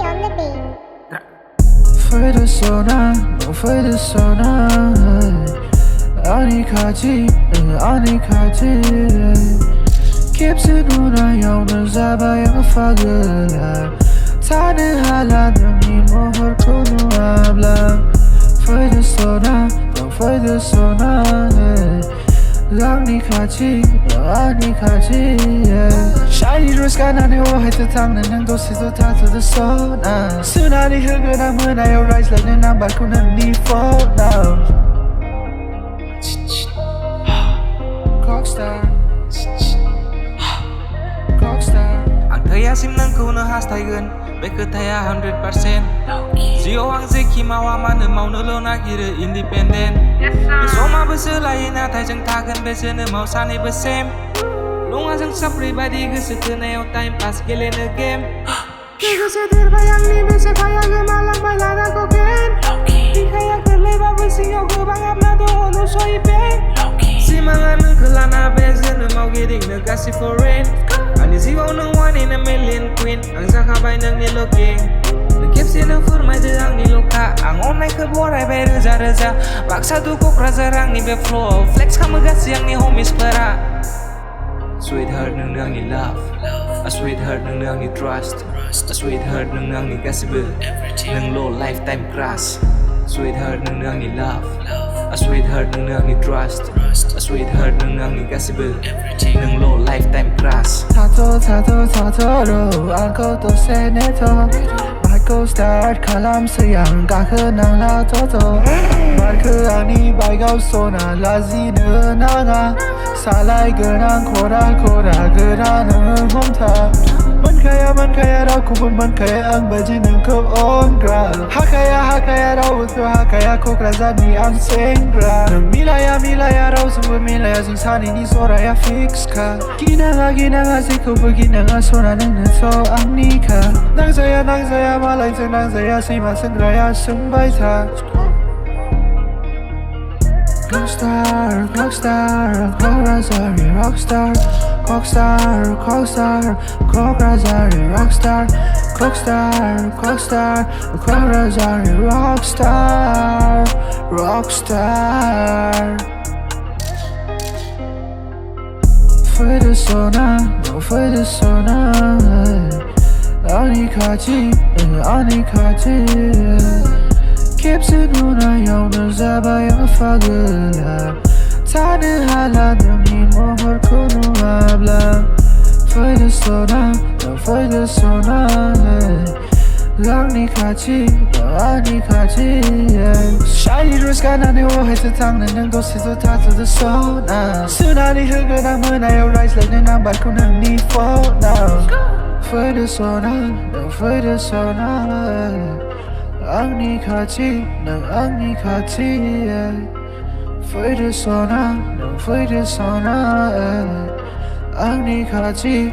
on the beat. For the SONA, no for the SONA. Anikaji, Anikaji. Keeps it on a young Zabaya Fagala. Tane Hala, the Nimo Horkono Abla. For the SONA, no for the SONA. Anikaji, Anikaji. Shiny dress GANNANWI to THANGNW DOSETHO the SONA. SWNANWI RAIJLAINW NUMBERKHW PHONAO. Thaya simnangku no hastaygon beke thaya 100%. Jio ang zeki mawa mana mau nulo nakira independent. Besoma beselai natai jeng tagan besene mau sani besem. Lunga jeng sapri badi gesekeneo time pass gelene game. Kegese terbayang ni bese kaya gemalang balana koken. Dikaya keleba besingo gebang abna do ono soi beng. Simangan kelana besene mau geding negasi foreign. Ani ziwa nang one in a million queen. Ang sakabay nang nilogeng. Nagkipsi ng furma ang niloka. Ang onay kaboray bay reza-reza. Baksa dukok razarang ni be flow. Flex ka magasi ang ni homies para. Sweetheart nang ni love. A sweetheart nang ni trust. A sweetheart nang ni gasibe. Nang low lifetime crush. Sweetheart nang ni love. A sweetheart nang ni trust. A sweetheart nang ni gasibe. Nang low lifetime crush. Tato ro angko to se neto. Marco start kalam sayang gake nang la toto. Marke ani baigau SONA lazi ne nanga. Salai genang kora geran homta. Man kaya rau kupun man kaya ang baji nang ko ongra. Hakaya rau utro hakaya ko krazani ang sengra. Milaya rau sumber milaya zingsani ni soraya fix ka. Ginanga ziko beginanga SONA nang neto ang nika. Nang saya malay zeng nang saya sima sengraya sembaita. Rockstar, Kokrazari, rockstar, Kokrazari, rockstar, Kokrazari, rockstar. For the SONA, no for the SONA. Anikaji. Keeps it on a young Zabaya Fagala. Tane Hala, the Nimo Horkono Abla. For the SONA, no for the SONA. Anikaji. Shiny dress GANNANWI to THANGNW DOSETHO the SONA. MWNAYAO RAIJLAINW NUMBERKHW PHONAO. For the SONA, no for the SONA. Anikaji. For the SONA, no for the SONA. Anikaji.